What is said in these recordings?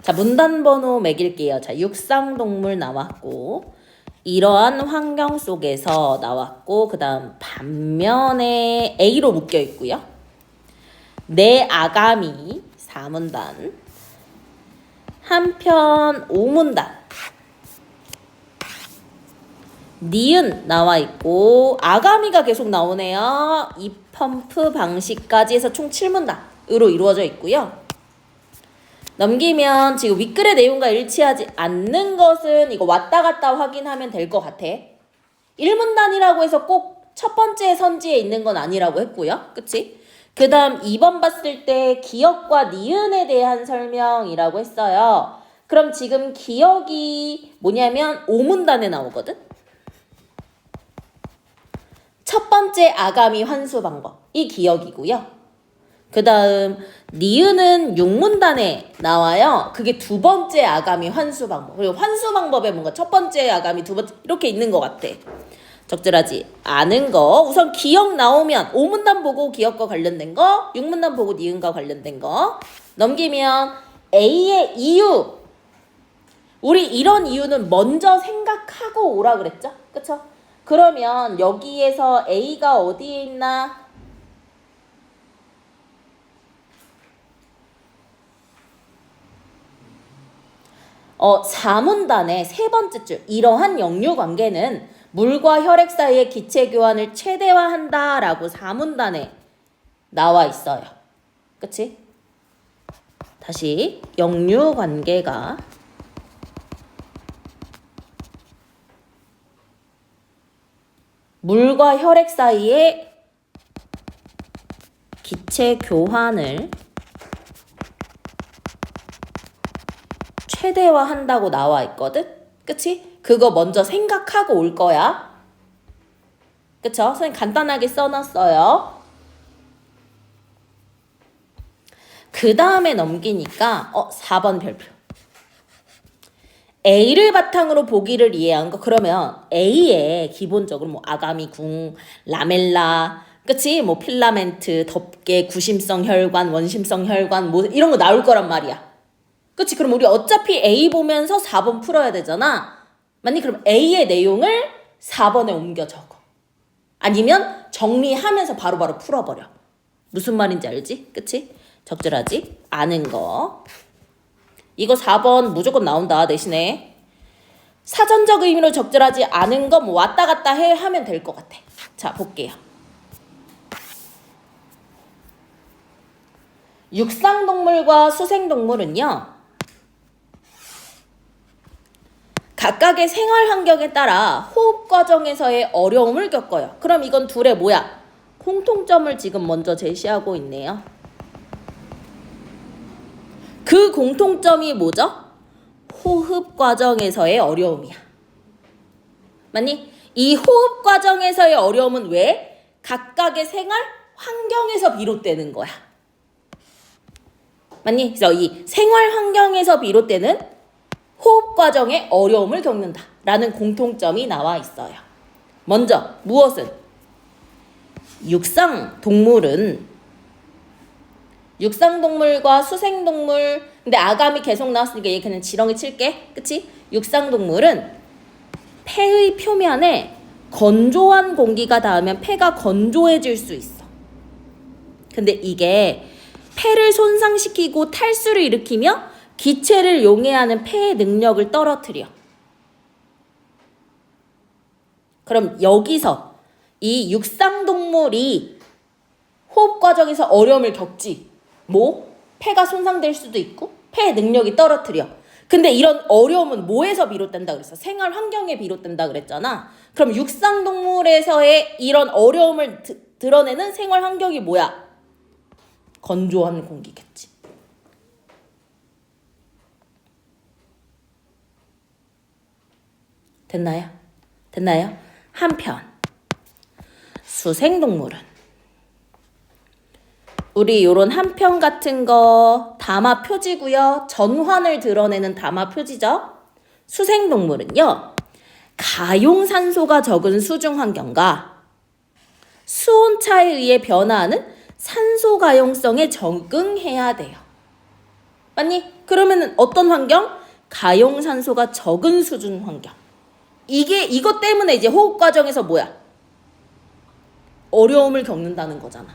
자, 문단번호 매길게요. 자, 육상동물 나왔고 이러한 환경 속에서 나왔고 그 다음 반면에 A로 묶여 있고요. 내 아가미 4문단 한편 5문단 니은 나와 있고 아가미가 계속 나오네요. 이 펌프 방식까지 해서 총 7문단으로 이루어져 있고요. 넘기면 지금 윗글의 내용과 일치하지 않는 것은 이거 왔다 갔다 확인하면 될 것 같아. 1문단이라고 해서 꼭 첫 번째 선지에 있는 건 아니라고 했고요. 그치? 그 다음 2번 봤을 때 기억과 니은에 대한 설명이라고 했어요. 그럼 지금 기억이 뭐냐면 5문단에 나오거든? 첫 번째 아가미 환수 방법. 이 기억이고요. 그 다음 니은은 6문단에 나와요. 그게 두 번째 아가미 환수 방법. 그리고 환수 방법에 뭔가 첫 번째 아가미 두 번째 이렇게 있는 것 같아. 적절하지 않은 거. 우선 기억 나오면 5문단 보고 기억과 관련된 거, 6문단 보고 니은과 관련된 거. 넘기면 A의 이유. 우리 이런 이유는 먼저 생각하고 오라 그랬죠? 그쵸? 그러면 여기에서 A가 어디에 있나? 어, 4문단의 세 번째 줄. 이러한 역류 관계는 물과 혈액 사이의 기체 교환을 최대화한다 라고 4문단에 나와 있어요. 그치? 다시 역류 관계가 물과 혈액 사이의 기체 교환을 최대화한다고 나와 있거든? 그치? 그거 먼저 생각하고 올 거야. 그쵸? 선생님 간단하게 써놨어요. 그 다음에 넘기니까 4번 별표. A를 바탕으로 보기를 이해한 거. 그러면 A에 기본적으로 뭐 아가미, 궁, 라멜라, 그치? 뭐 필라멘트, 덮개, 구심성 혈관, 원심성 혈관 뭐 이런 거 나올 거란 말이야. 그치? 그럼 우리 어차피 A 보면서 4번 풀어야 되잖아. 맞니? 그럼 A의 내용을 4번에 옮겨 적어. 아니면 정리하면서 바로바로 풀어버려. 무슨 말인지 알지? 그치? 적절하지? 않은 거. 이거 4번 무조건 나온다 대신에. 사전적 의미로 적절하지 않은 거 뭐 왔다 갔다 하면 될 것 같아. 자, 볼게요. 육상동물과 수생동물은요. 각각의 생활 환경에 따라 호흡 과정에서의 어려움을 겪어요. 그럼 이건 둘의 뭐야? 공통점을 지금 먼저 제시하고 있네요. 그 공통점이 뭐죠? 호흡 과정에서의 어려움이야. 맞니? 이 호흡 과정에서의 어려움은 왜? 각각의 생활 환경에서 비롯되는 거야. 맞니? 그래서 이 생활 환경에서 비롯되는 호흡 과정에 어려움을 겪는다 라는 공통점이 나와 있어요. 먼저 무엇은? 육상동물과 수생동물. 근데 아감이 계속 나왔으니까 얘 그냥 지렁이 칠게. 그치? 육상동물은 폐의 표면에 건조한 공기가 닿으면 폐가 건조해질 수 있어. 근데 이게 폐를 손상시키고 탈수를 일으키며 기체를 용해하는 폐의 능력을 떨어뜨려. 그럼 여기서 이 육상동물이 호흡 과정에서 어려움을 겪지. 뭐? 폐가 손상될 수도 있고 폐의 능력이 떨어뜨려. 근데 이런 어려움은 뭐에서 비롯된다 그랬어? 생활 환경에 비롯된다 그랬잖아. 그럼 육상동물에서의 이런 어려움을 드러내는 생활 환경이 뭐야? 건조한 공기겠지. 됐나요? 한편 수생동물은 우리 요런 한편 같은 거 담화 표지고요. 전환을 드러내는 담화 표지죠. 수생동물은요. 가용산소가 적은 수중 환경과 수온차에 의해 변화하는 산소 가용성에 적응해야 돼요. 맞니? 그러면은 어떤 환경? 가용산소가 적은 수준 환경. 이것 때문에 이제 호흡 과정에서 뭐야? 어려움을 겪는다는 거잖아.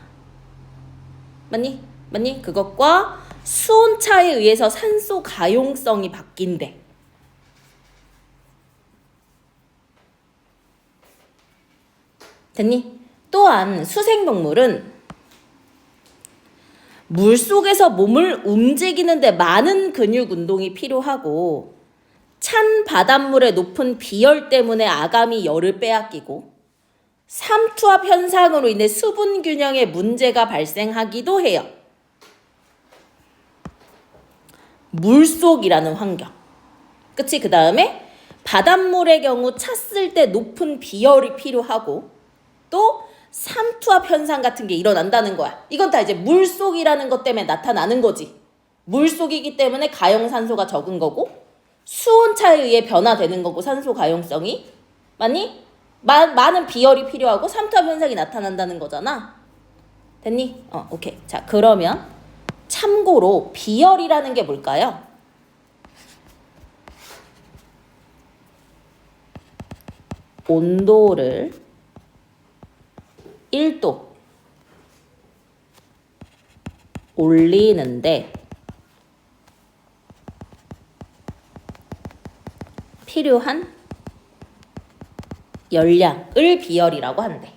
맞니? 맞니? 그것과 수온차에 의해서 산소 가용성이 바뀐대. 됐니? 또한 수생동물은 물속에서 몸을 움직이는데 많은 근육 운동이 필요하고 찬 바닷물의 높은 비열 때문에 아가미 열을 빼앗기고 삼투압 현상으로 인해 수분 균형에 문제가 발생하기도 해요. 물속이라는 환경. 그치? 그 다음에 바닷물의 경우 찼을 때 높은 비열이 필요하고 또 삼투압 현상 같은 게 일어난다는 거야. 이건 다 이제 물속이라는 것 때문에 나타나는 거지. 물속이기 때문에 가용산소가 적은 거고 수온차에 의해 변화되는 거고 산소 가용성이. 맞니? 많은 비열이 필요하고 삼투압 현상이 나타난다는 거잖아. 됐니? 오케이. 자, 그러면 참고로 비열이라는 게 뭘까요? 온도를 1도 올리는데 필요한 열량을 비열이라고 한대.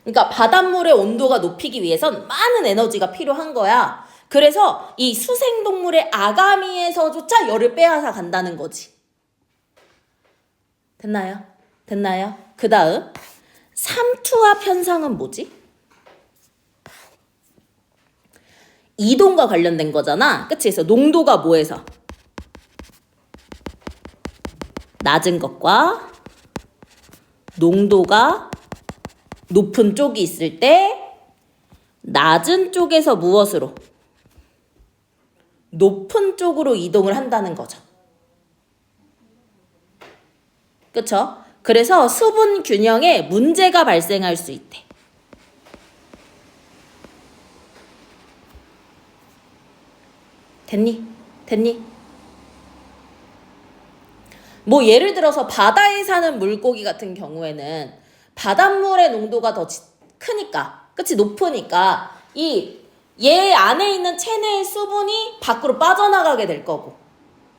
그러니까 바닷물의 온도가 높이기 위해선 많은 에너지가 필요한 거야. 그래서 이 수생동물의 아가미에서조차 열을 빼앗아 간다는 거지. 됐나요? 됐나요? 그 다음 삼투압 현상은 뭐지? 이동과 관련된 거잖아. 그치? 그래서 농도가 뭐에서? 낮은 것과 농도가 높은 쪽이 있을 때 낮은 쪽에서 무엇으로? 높은 쪽으로 이동을 한다는 거죠. 그쵸? 그래서 수분 균형에 문제가 발생할 수 있대. 됐니? 됐니? 뭐 예를 들어서 바다에 사는 물고기 같은 경우에는 바닷물의 농도가 더 크니까, 그치? 높으니까 얘 안에 있는 체내의 수분이 밖으로 빠져나가게 될 거고,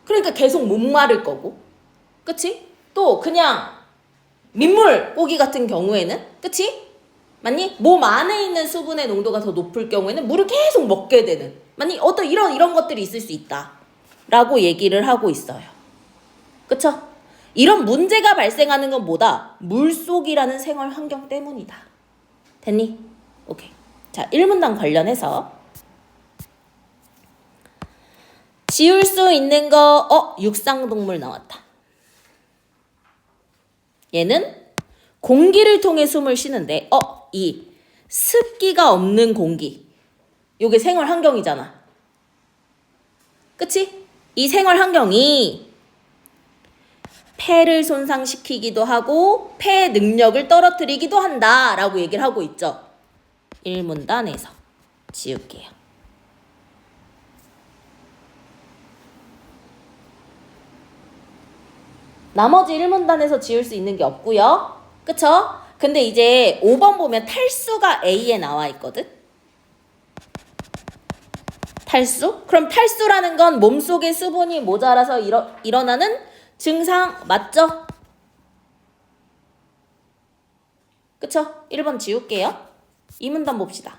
그러니까 계속 목마를 거고, 그치? 또 그냥 민물고기 같은 경우에는, 그치? 맞니? 몸 안에 있는 수분의 농도가 더 높을 경우에는 물을 계속 먹게 되는, 맞니? 어떤 이런 것들이 있을 수 있다 라고 얘기를 하고 있어요. 그쵸? 이런 문제가 발생하는 건 뭐다? 물속이라는 생활 환경 때문이다. 됐니? 오케이. 자, 1문단 관련해서 지울 수 있는 거, 육상동물 나왔다. 얘는 공기를 통해 숨을 쉬는데, 이 습기가 없는 공기. 요게 생활 환경이잖아. 그치? 이 생활 환경이 폐를 손상시키기도 하고 폐 능력을 떨어뜨리기도 한다라고 얘기를 하고 있죠. 1문단에서 지울게요. 나머지 1문단에서 지울 수 있는 게 없고요. 그쵸? 근데 이제 5번 보면 탈수가 A에 나와 있거든. 탈수? 그럼 탈수라는 건 몸속에 수분이 모자라서 일어나는 증상 맞죠? 그쵸? 1번 지울게요. 2문단 봅시다.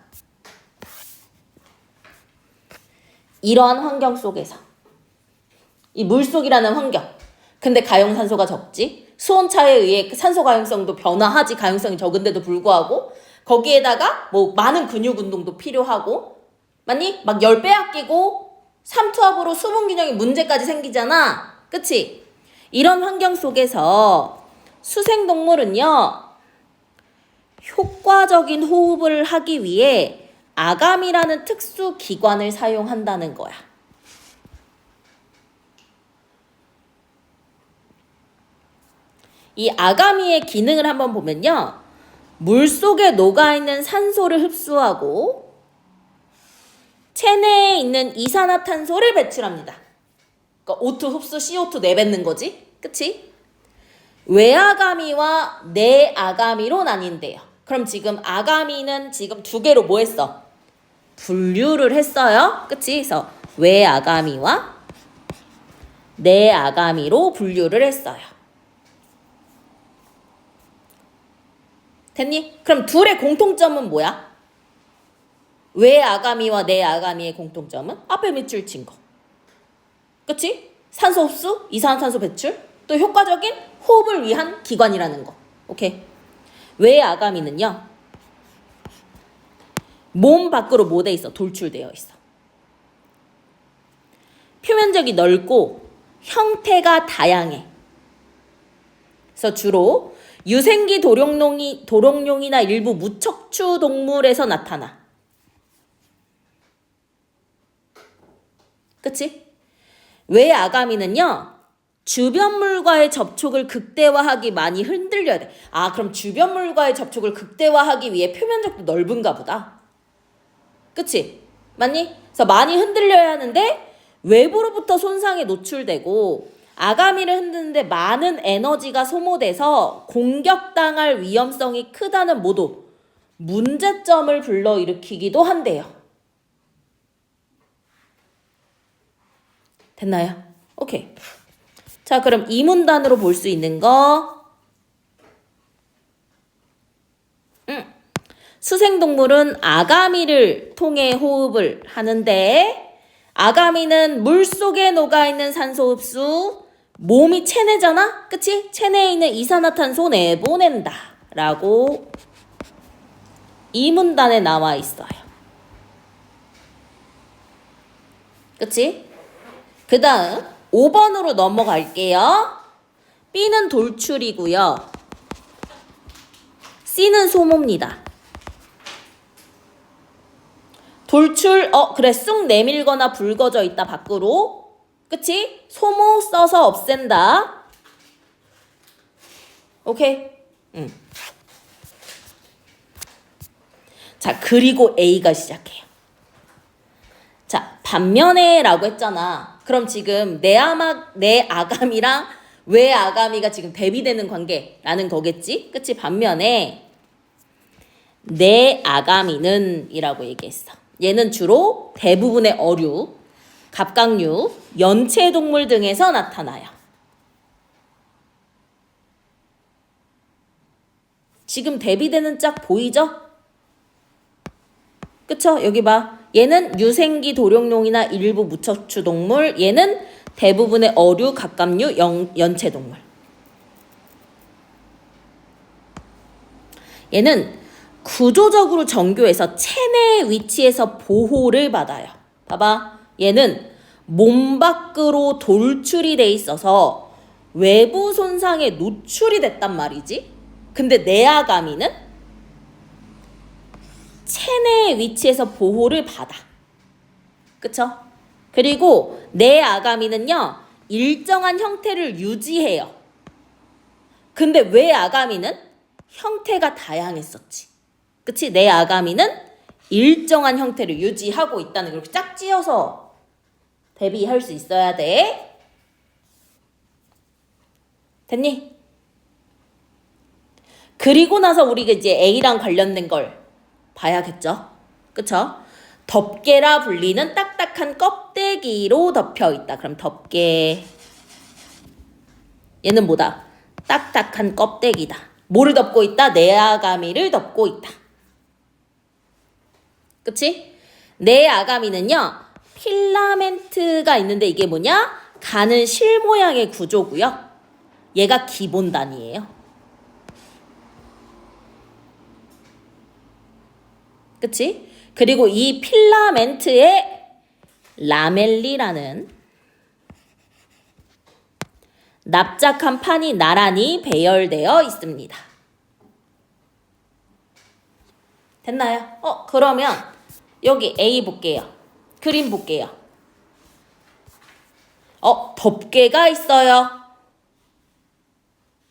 이러한 환경 속에서 이 물속이라는 환경, 근데 가용산소가 적지, 수온차에 의해 산소 가용성도 변화하지, 가용성이 적은데도 불구하고 거기에다가 뭐 많은 근육 운동도 필요하고, 맞니? 막 열 빼앗기고 삼투압으로 수분 균형에 문제까지 생기잖아. 그치? 이런 환경 속에서 수생동물은요, 효과적인 호흡을 하기 위해 아감이라는 특수 기관을 사용한다는 거야. 이 아가미의 기능을 한번 보면요, 물속에 녹아있는 산소를 흡수하고 체내에 있는 이산화탄소를 배출합니다. 그러니까 O2 흡수 CO2 내뱉는 거지. 그치? 외아가미와 내아가미로 나뉜대요. 그럼 지금 아가미는 지금 두 개로 뭐 했어? 분류를 했어요. 그치? 그래서 외아가미와 내아가미로 분류를 했어요. 됐니? 그럼 둘의 공통점은 뭐야? 외아가미와 내아가미의 공통점은 앞에 밑줄 친 거. 그치? 산소 흡수, 이산화탄소 배출, 또 효과적인 호흡을 위한 기관이라는 거. 오케이. 외아가미는요, 몸 밖으로 뭐 돼 있어? 돌출되어 있어. 표면적이 넓고 형태가 다양해. 그래서 주로 유생기 도롱뇽이나 일부 무척추 동물에서 나타나. 그치? 외아가미는요, 주변물과의 접촉을 극대화하기 많이 흔들려야 돼. 아, 그럼 주변물과의 접촉을 극대화하기 위해 표면적도 넓은가 보다. 그치? 맞니? 그래서 많이 흔들려야 하는데 외부로부터 손상에 노출되고 아가미를 흔드는데 많은 에너지가 소모돼서 공격당할 위험성이 크다는 모두 문제점을 불러일으키기도 한대요. 됐나요? 오케이. 자, 그럼 이 문단으로 볼 수 있는 거. 수생동물은 아가미를 통해 호흡을 하는데 아가미는 물속에 녹아있는 산소 흡수, 몸이 체내잖아? 그치? 체내에 있는 이산화탄소 내보낸다 라고 이 문단에 나와 있어요. 그치? 그 다음 5번으로 넘어갈게요. B는 돌출이고요. C는 소모입니다. 돌출, 그래, 쑥 내밀거나 붉어져 있다, 밖으로. 그치? 소모 써서 없앤다. 오케이? 자, 그리고 A가 시작해요. 자, 반면에 라고 했잖아. 그럼 지금 내아가미랑 외아가미가 지금 대비되는 관계라는 거겠지? 그치? 반면에 내아가미는 이라고 얘기했어. 얘는 주로 대부분의 어류, 갑각류, 연체동물 등에서 나타나요. 지금 대비되는 짝 보이죠? 그쵸? 여기 봐. 얘는 유생기 도룡뇽이나 일부 무척추 동물, 얘는 대부분의 어류, 갑각류, 연체동물. 얘는 구조적으로 정교해서 체내 위치에서 보호를 받아요. 봐봐. 얘는 몸 밖으로 돌출이 돼 있어서 외부 손상에 노출이 됐단 말이지. 근데 내아가미는 체내 위치에서 보호를 받아. 그쵸? 그리고 내아가미는요, 일정한 형태를 유지해요. 근데 외아가미는 형태가 다양했었지. 그치? 내아가미는 일정한 형태를 유지하고 있다는 걸 짝 지어서 대비할 수 있어야 돼. 됐니? 그리고 나서 우리가 이제 A랑 관련된 걸 봐야겠죠? 그쵸? 덮개라 불리는 딱딱한 껍데기로 덮여 있다. 그럼 덮개. 얘는 뭐다? 딱딱한 껍데기다. 뭐를 덮고 있다? 내아가미를 덮고 있다. 그치? 내아가미는요, 필라멘트가 있는데 이게 뭐냐? 가는 실 모양의 구조고요. 얘가 기본단이에요. 그치? 그리고 이 필라멘트에 라멜리라는 납작한 판이 나란히 배열되어 있습니다. 됐나요? 그러면 여기 A 볼게요. 그림 볼게요. 덮개가 있어요.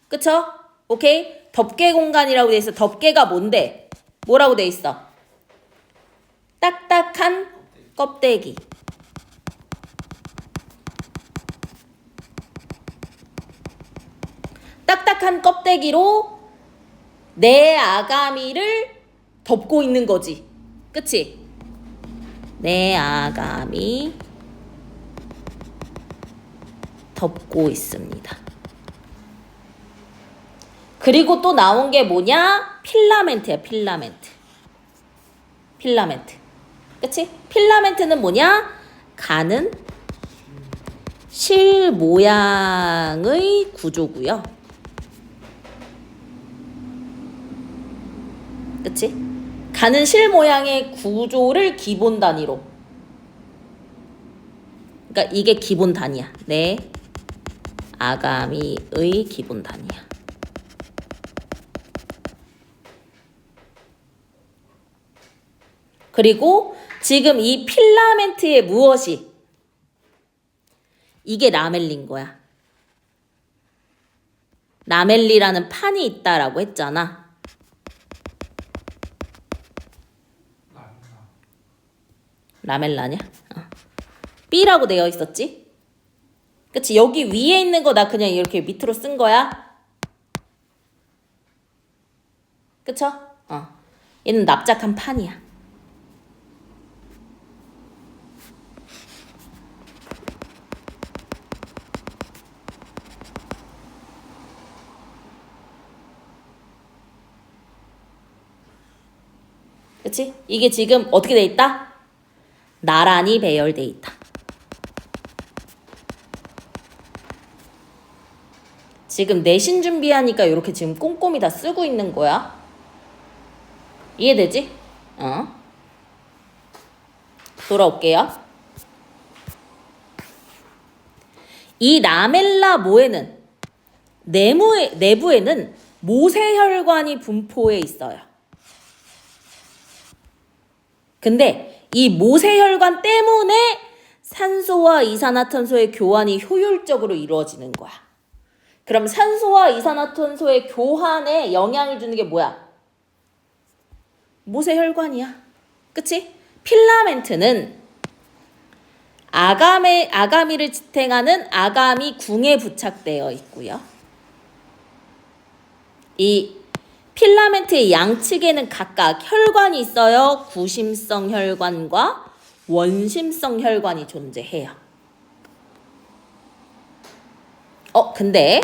그쵸? 오케이? 덮개 공간이라고 돼 있어. 덮개가 뭔데? 뭐라고 돼 있어? 딱딱한 껍데기. 딱딱한 껍데기로 내 아가미를 덮고 있는 거지. 그치? 내 아가미 덮고 있습니다. 그리고 또 나온 게 뭐냐? 필라멘트야, 필라멘트. 필라멘트. 그치? 필라멘트는 뭐냐? 가는 실 모양의 구조고요. 그치? 가는 실 모양의 구조를 기본 단위로. 그러니까 이게 기본 단위야. 내 아가미의 기본 단위야. 그리고 지금 이 필라멘트의 무엇이? 이게 라멜린 거야. 라멜리라는 판이 있다라고 했잖아. 라멜라냐? B라고 되어 있었지? 그치? 여기 위에 있는 거 나 그냥 이렇게 밑으로 쓴 거야. 그쵸? 얘는 납작한 판이야. 그치? 이게 지금 어떻게 돼 있다? 나란히 배열돼 있다. 지금 내신 준비하니까 이렇게 지금 꼼꼼히 다 쓰고 있는 거야. 이해되지? 돌아올게요. 이 라멜라 모에는 내부에는 모세혈관이 분포해 있어요. 근데 이 모세혈관 때문에 산소와 이산화탄소의 교환이 효율적으로 이루어지는 거야. 그럼 산소와 이산화탄소의 교환에 영향을 주는 게 뭐야? 모세혈관이야. 그치? 필라멘트는 아가미를 지탱하는 아가미 궁에 부착되어 있고요. 이 필라멘트의 양측에는 각각 혈관이 있어요. 구심성 혈관과 원심성 혈관이 존재해요. 근데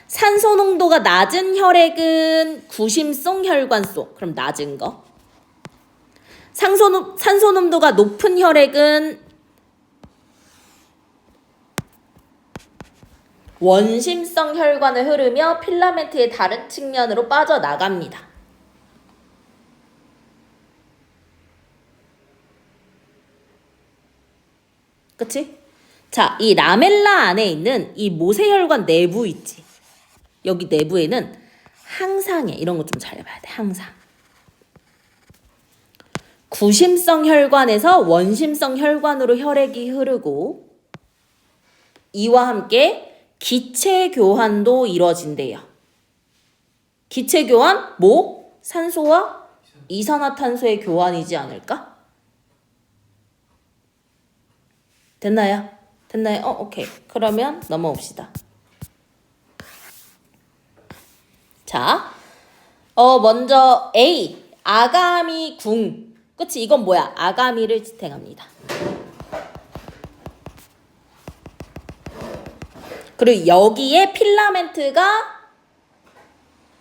산소 농도가 낮은 혈액은 구심성 혈관 속. 그럼 낮은 거. 산소 농도가 높은 혈액은 원심성 혈관을 흐르며 필라멘트의 다른 측면으로 빠져나갑니다. 그치? 자, 이 라멜라 안에 있는 이 모세혈관 내부 있지. 여기 내부에는 항상에 이런 거 좀 잘 봐야 돼. 항상. 구심성 혈관에서 원심성 혈관으로 혈액이 흐르고 이와 함께 기체 교환도 이루어진대요. 기체 교환? 뭐? 산소와 이산화탄소의 교환이지 않을까? 됐나요? 됐나요? 오케이. 그러면 넘어옵시다. 자, 먼저 A, 아가미 궁. 그치? 이건 뭐야? 아가미를 지탱합니다. 그리고 여기에 필라멘트가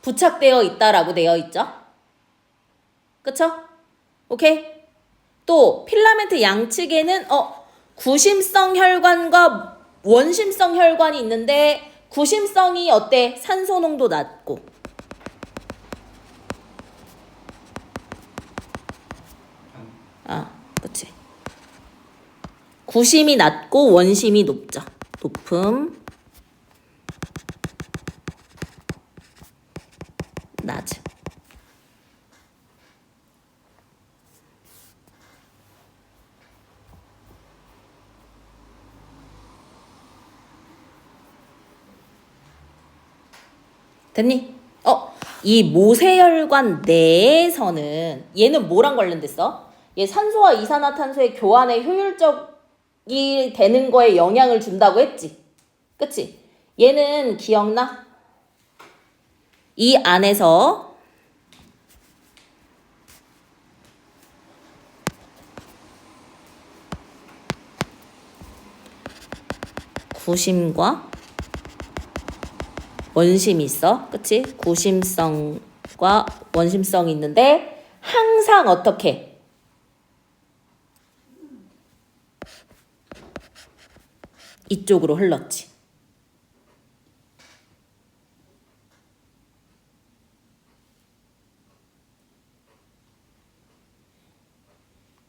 부착되어 있다라고 되어 있죠? 그쵸? 오케이? 또 필라멘트 양측에는 구심성 혈관과 원심성 혈관이 있는데 구심성이 어때? 산소 농도 낮고 그치? 구심이 낮고 원심이 높죠. 높음 낮음. 됐니? 이 모세혈관 내에서는 얘는 뭐랑 관련됐어? 얘 산소와 이산화탄소의 교환에 효율적이 되는 거에 영향을 준다고 했지. 그치? 얘는 기억나? 이 안에서 구심과 원심이 있어. 그치? 구심성과 원심성이 있는데 항상 어떻게? 이쪽으로 흘렀지.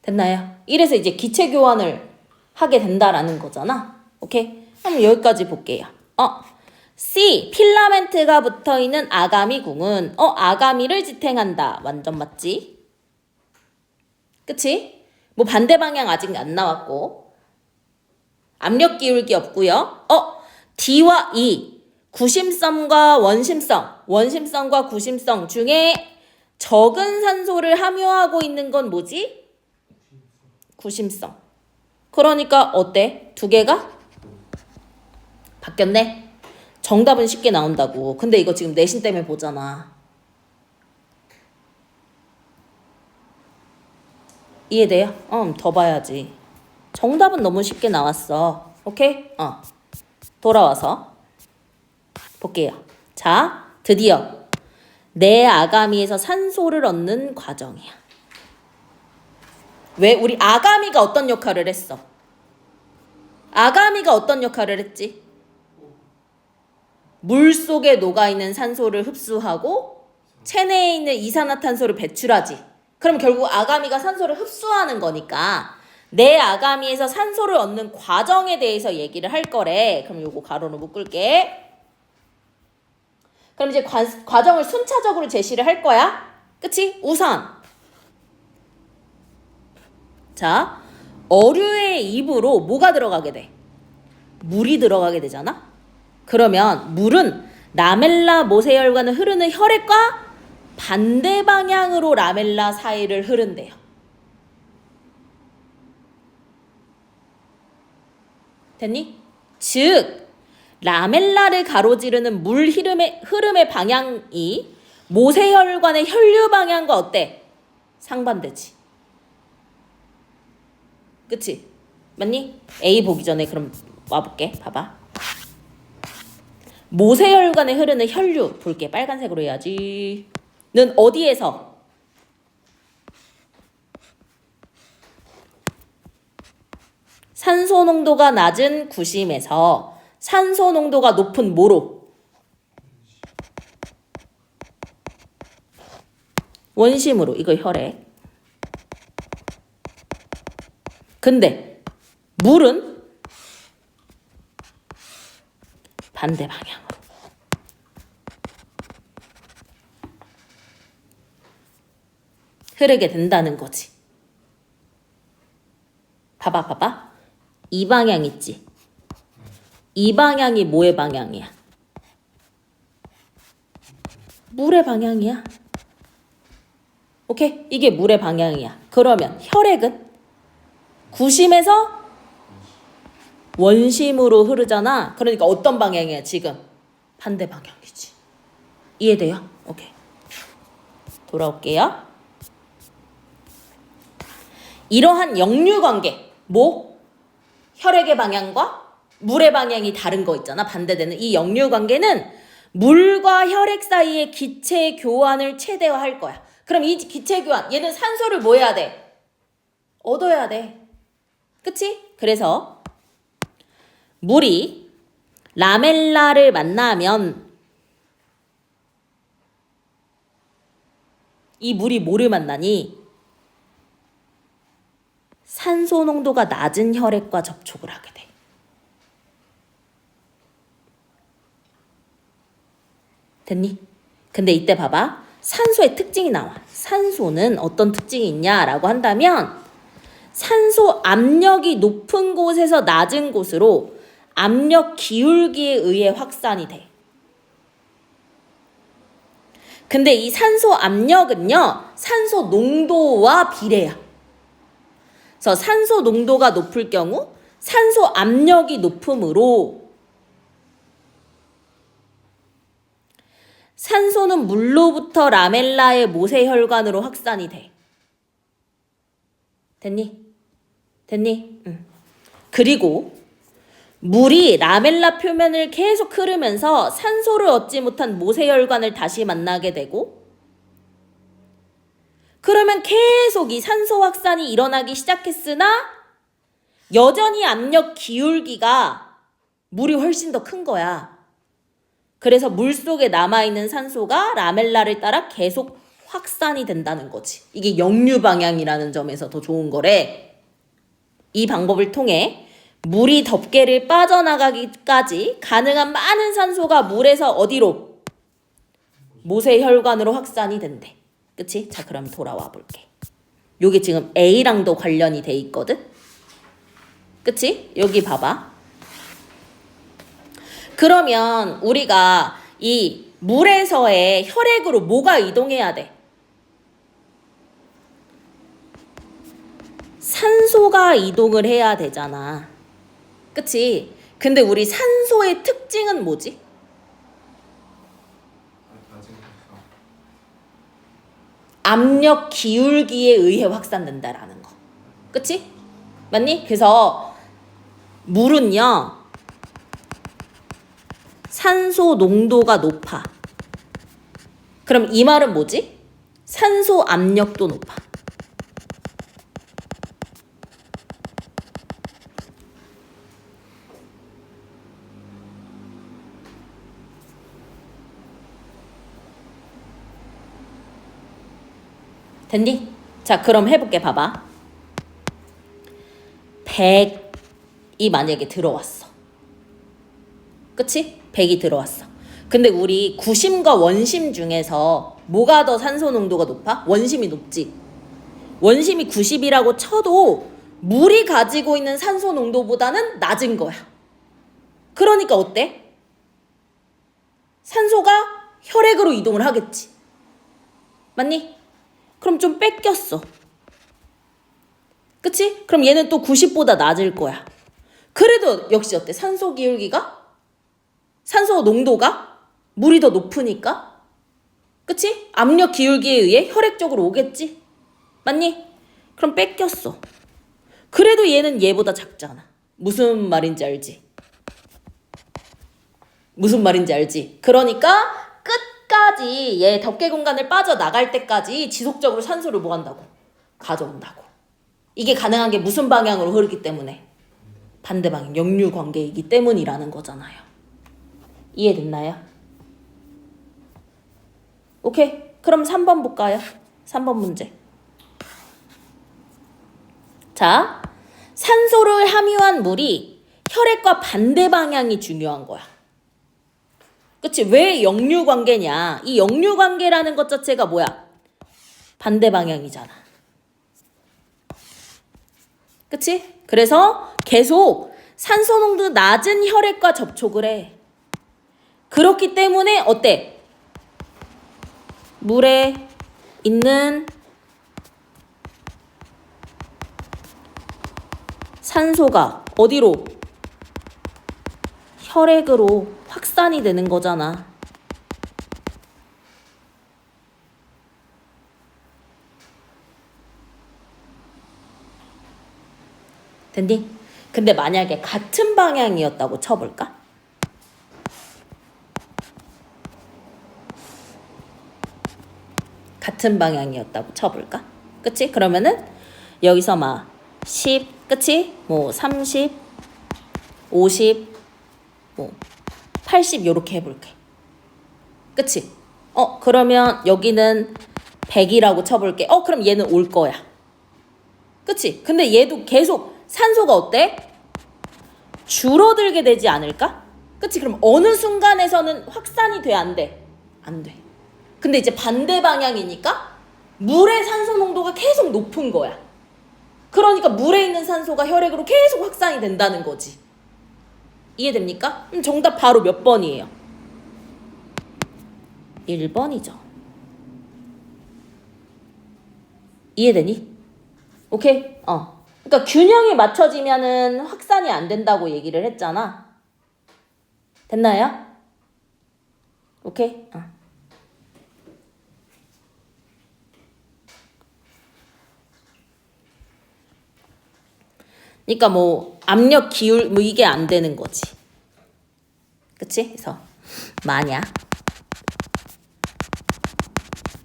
됐나요? 이래서 이제 기체 교환을 하게 된다라는 거잖아. 오케이? 그럼 여기까지 볼게요. C. 필라멘트가 붙어있는 아가미궁은 아가미를 지탱한다. 완전 맞지? 그치? 뭐 반대 방향 아직 안 나왔고 압력 기울기 없고요. D와 E. 구심성과 원심성. 원심성과 구심성 중에 적은 산소를 함유하고 있는 건 뭐지? 구심성. 그러니까 어때? 두 개가 바뀌었네. 정답은 쉽게 나온다고. 근데 이거 지금 내신 때문에 보잖아. 이해돼요? 더 봐야지. 정답은 너무 쉽게 나왔어. 오케이? 돌아와서 볼게요. 자, 드디어 내 아가미에서 산소를 얻는 과정이야. 왜? 우리 아가미가 어떤 역할을 했어? 아가미가 어떤 역할을 했지? 물 속에 녹아있는 산소를 흡수하고 체내에 있는 이산화탄소를 배출하지. 그럼 결국 아가미가 산소를 흡수하는 거니까 내 아가미에서 산소를 얻는 과정에 대해서 얘기를 할 거래. 그럼 요거 가로로 묶을게. 그럼 이제 과정을 순차적으로 제시를 할 거야. 그치? 우선 자, 어류의 입으로 뭐가 들어가게 돼? 물이 들어가게 되잖아? 그러면 물은 라멜라 모세혈관을 흐르는 혈액과 반대 방향으로 라멜라 사이를 흐른대요. 됐니? 즉, 라멜라를 가로지르는 물 흐름의 방향이 모세혈관의 혈류 방향과 어때? 상반되지. 그치? 맞니? A 보기 전에 그럼 와볼게. 봐봐. 모세혈관에 흐르는 혈류 볼게. 빨간색으로 해야지. 는 어디에서? 산소 농도가 낮은 구심에서 산소 농도가 높은 뭐로? 원심으로. 이거 혈액. 근데 물은 반대 방향으로. 흐르게 된다는 거지. 봐봐. 이 방향 있지? 이 방향이 뭐의 방향이야? 물의 방향이야. 오케이? 이게 물의 방향이야. 그러면 혈액은 구심에서 원심으로 흐르잖아. 그러니까 어떤 방향이야 지금? 반대 방향이지. 이해돼요? 오케이. 돌아올게요. 이러한 역류관계, 혈액의 방향과 물의 방향이 다른 거 있잖아. 반대되는 이 역류관계는 물과 혈액 사이의 기체 교환을 최대화할 거야. 그럼 이 기체 교환, 얘는 산소를 뭐 해야 돼? 얻어야 돼. 그치? 그래서 물이 라멜라를 만나면 이 물이 뭐를 만나니? 산소 농도가 낮은 혈액과 접촉을 하게 돼. 됐니? 근데 이때 봐봐. 산소의 특징이 나와. 산소는 어떤 특징이 있냐라고 한다면 산소 압력이 높은 곳에서 낮은 곳으로 압력 기울기에 의해 확산이 돼. 근데 이 산소 압력은요, 산소 농도와 비례야. 그래서 산소 농도가 높을 경우 산소 압력이 높으므로 산소는 물로부터 라멜라의 모세혈관으로 확산이 돼. 됐니? 됐니? 응. 그리고 물이 라멜라 표면을 계속 흐르면서 산소를 얻지 못한 모세혈관을 다시 만나게 되고, 그러면 계속 이 산소 확산이 일어나기 시작했으나 여전히 압력 기울기가 물이 훨씬 더 큰 거야. 그래서 물속에 남아있는 산소가 라멜라를 따라 계속 확산이 된다는 거지. 이게 역류 방향이라는 점에서 더 좋은 거래. 이 방법을 통해 물이 덮개를 빠져나가기까지 가능한 많은 산소가 물에서 어디로? 모세혈관으로 확산이 된대. 그치? 자, 그럼 돌아와 볼게. 요게 지금 A랑도 관련이 돼 있거든? 그치? 여기 봐봐. 그러면 우리가 이 물에서의 혈액으로 뭐가 이동해야 돼? 산소가 이동을 해야 되잖아. 그치? 근데 우리 산소의 특징은 뭐지? 압력 기울기에 의해 확산된다라는 거. 그치? 맞니? 그래서 물은요, 산소 농도가 높아. 그럼 이 말은 뭐지? 산소 압력도 높아. 됐니? 자, 그럼 해볼게. 봐봐. 100이 만약에 들어왔어. 그치? 100이 들어왔어. 근데 우리 구심과 원심 중에서 뭐가 더 산소 농도가 높아? 원심이 높지. 원심이 90이라고 쳐도 물이 가지고 있는 산소 농도보다는 낮은 거야. 그러니까 어때? 산소가 혈액으로 이동을 하겠지. 맞니? 그럼 좀 뺏겼어. 그치? 그럼 얘는 또 90보다 낮을 거야. 그래도 역시 어때? 산소 기울기가? 산소 농도가? 물이 더 높으니까? 그치? 압력 기울기에 의해 혈액 쪽으로 오겠지? 맞니? 그럼 뺏겼어. 그래도 얘는 얘보다 작잖아. 무슨 말인지 알지? 무슨 말인지 알지? 그러니까 끝까지 얘 덮개 공간을 빠져나갈 때까지 지속적으로 산소를 뭐 한다고? 가져온다고. 이게 가능한 게 무슨 방향으로 흐르기 때문에? 반대 방향, 역류 관계이기 때문이라는 거잖아요. 이해됐나요? 오케이. 그럼 3번 볼까요? 3번 문제. 자, 산소를 함유한 물이 혈액과 반대 방향이 중요한 거야. 그치? 왜 역류 관계냐? 이 역류 관계라는 것 자체가 뭐야? 반대 방향이잖아. 그치? 그래서 계속 산소 농도 낮은 혈액과 접촉을 해. 그렇기 때문에 어때? 물에 있는 산소가 어디로? 혈액으로 확산이 되는 거잖아. 됐니? 근데 만약에 같은 방향이었다고 쳐볼까? 같은 방향이었다고 쳐볼까? 그치? 그러면은 여기서 막 10, 그치? 뭐 30, 50, 뭐 80 요렇게 해볼게. 그치? 그러면 여기는 100이라고 쳐볼게. 그럼 얘는 올 거야. 그치? 근데 얘도 계속 산소가 어때? 줄어들게 되지 않을까? 그치? 그럼 어느 순간에서는 확산이 돼? 안 돼? 안 돼. 근데 이제 반대 방향이니까 물의 산소 농도가 계속 높은 거야. 그러니까 물에 있는 산소가 혈액으로 계속 확산이 된다는 거지. 이해됩니까? 정답 바로 몇 번이에요? 1번이죠. 이해되니? 오케이? 그러니까 균형이 맞춰지면은 확산이 안 된다고 얘기를 했잖아. 됐나요? 오케이? 그러니까 뭐 압력 기울 뭐 이게 안 되는 거지. 그치? 그래서 만약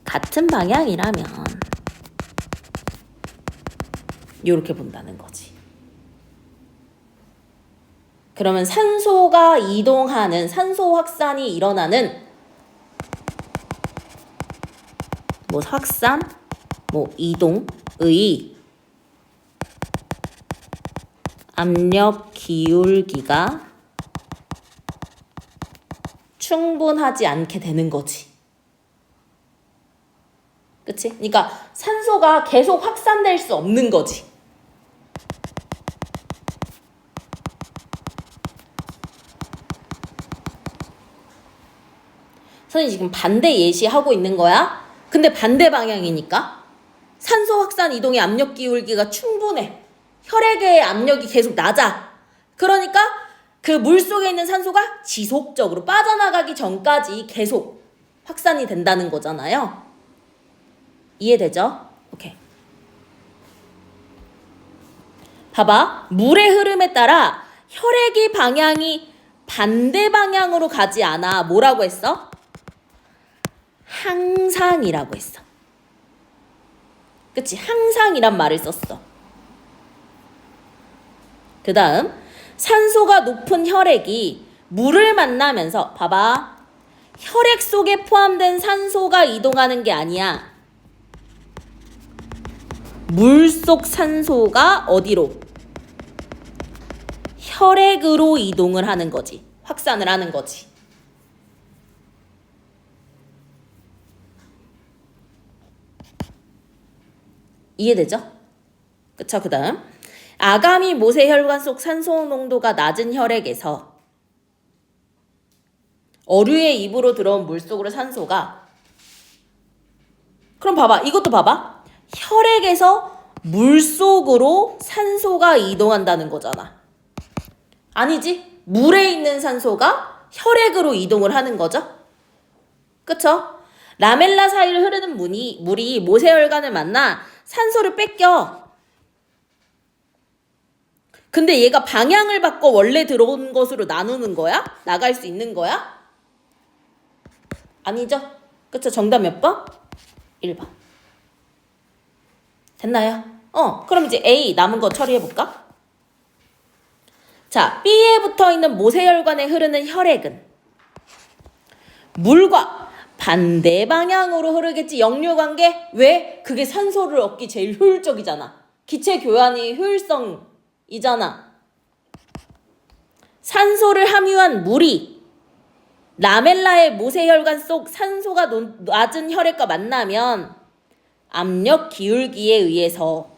같은 방향이라면 이렇게 본다는 거지. 그러면 산소가 이동하는 산소 확산이 일어나는 뭐 확산, 뭐 이동의 압력 기울기가 충분하지 않게 되는 거지. 그치? 그러니까 산소가 계속 확산될 수 없는 거지. 선생님 지금 반대 예시하고 있는 거야? 근데 반대 방향이니까 산소 확산 이동의 압력 기울기가 충분해. 혈액의 압력이 계속 낮아. 그러니까 그 물속에 있는 산소가 지속적으로 빠져나가기 전까지 계속 확산이 된다는 거잖아요. 이해되죠? 오케이. 봐봐. 물의 흐름에 따라 혈액의 방향이 반대 방향으로 가지 않아. 뭐라고 했어? 항상이라고 했어. 그치? 항상이란 말을 썼어. 그 다음 산소가 높은 혈액이 물을 만나면서 봐봐. 혈액 속에 포함된 산소가 이동하는 게 아니야. 물속 산소가 어디로? 혈액으로 이동을 하는 거지. 확산을 하는 거지. 이해되죠? 그쵸? 그 다음 아가미 모세혈관 속 산소 농도가 낮은 혈액에서 어류의 입으로 들어온 물속으로 산소가 그럼 봐봐. 이것도 봐봐. 혈액에서 물속으로 산소가 이동한다는 거잖아. 아니지? 물에 있는 산소가 혈액으로 이동을 하는 거죠? 그쵸? 라멜라 사이를 흐르는 물이 모세혈관을 만나 산소를 뺏겨. 근데 얘가 방향을 바꿔 원래 들어온 것으로 나누는 거야? 나갈 수 있는 거야? 아니죠? 그쵸? 정답 몇 번? 1번. 됐나요? 그럼 이제 A 남은 거 처리해볼까? 자, B에 붙어있는 모세혈관에 흐르는 혈액은 물과 반대 방향으로 흐르겠지. 역류관계? 왜? 그게 산소를 얻기 제일 효율적이잖아. 기체 교환이 효율성이잖아. 산소를 함유한 물이 라멜라의 모세혈관 속 산소가 낮은 혈액과 만나면 압력 기울기에 의해서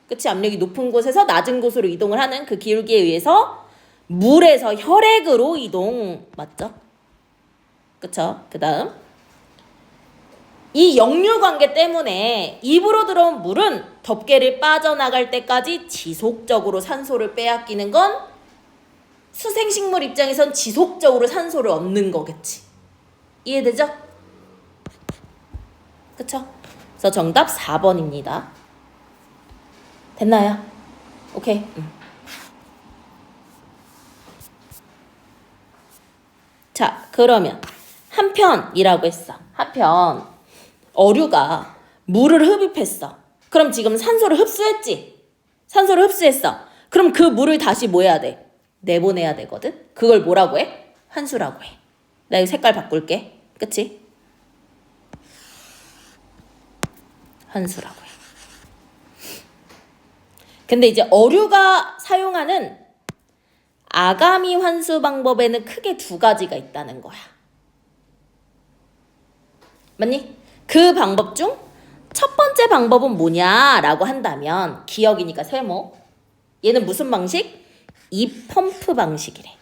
그치? 압력이 높은 곳에서 낮은 곳으로 이동을 하는 그 기울기에 의해서 물에서 혈액으로 이동. 맞죠? 그쵸? 그 다음 이 역류관계 때문에 입으로 들어온 물은 덮개를 빠져나갈 때까지 지속적으로 산소를 빼앗기는 건 수생식물 입장에선 지속적으로 산소를 얻는 거겠지. 이해되죠? 그쵸? 그래서 정답 4번입니다. 됐나요? 오케이. 자, 그러면 한편이라고 했어. 한편 어류가 물을 흡입했어. 그럼 지금 산소를 흡수했지? 산소를 흡수했어. 그럼 그 물을 다시 뭐 해야 돼? 내보내야 되거든? 그걸 뭐라고 해? 환수라고 해. 나 이거 색깔 바꿀게. 그치? 환수라고 해. 근데 이제 어류가 사용하는 아가미 환수 방법에는 크게 두 가지가 있다는 거야. 맞니? 그 방법 중 첫 번째 방법은 뭐냐라고 한다면 기억이니까 세모. 얘는 무슨 방식? 입 펌프 방식이래.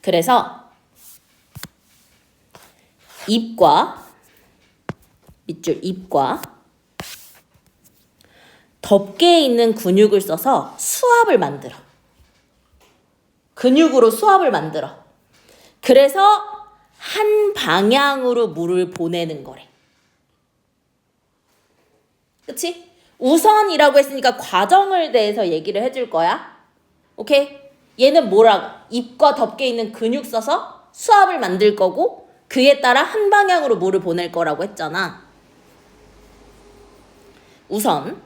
그래서 입과 밑줄 입과 덮개에 있는 근육을 써서 수압을 만들어. 근육으로 수압을 만들어. 그래서 한 방향으로 물을 보내는 거래. 그치? 우선이라고 했으니까 과정을 대해서 얘기를 해줄 거야. 오케이? 얘는 뭐라고? 입과 덮개에 있는 근육 써서 수압을 만들 거고 그에 따라 한 방향으로 물을 보낼 거라고 했잖아. 우선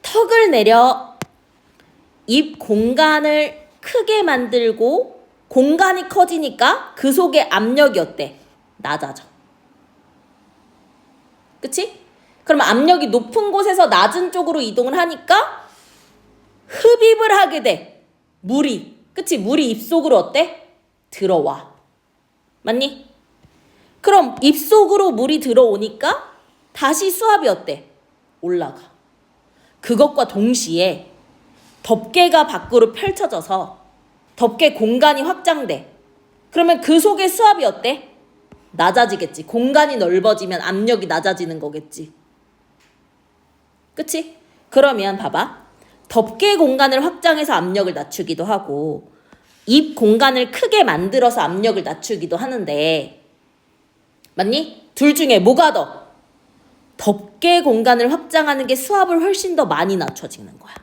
턱을 내려 입 공간을 크게 만들고 공간이 커지니까 그 속에 압력이 어때? 낮아져. 그치? 그럼 압력이 높은 곳에서 낮은 쪽으로 이동을 하니까 흡입을 하게 돼. 물이. 그치? 물이 입속으로 어때? 들어와. 맞니? 그럼 입속으로 물이 들어오니까 다시 수압이 어때? 올라가. 그것과 동시에 덮개가 밖으로 펼쳐져서 덮개 공간이 확장돼. 그러면 그 속의 수압이 어때? 낮아지겠지. 공간이 넓어지면 압력이 낮아지는 거겠지. 그치? 그러면 봐봐. 덮개 공간을 확장해서 압력을 낮추기도 하고 입 공간을 크게 만들어서 압력을 낮추기도 하는데 맞니? 둘 중에 뭐가 더? 덮개 공간을 확장하는 게 수압을 훨씬 더 많이 낮춰지는 거야.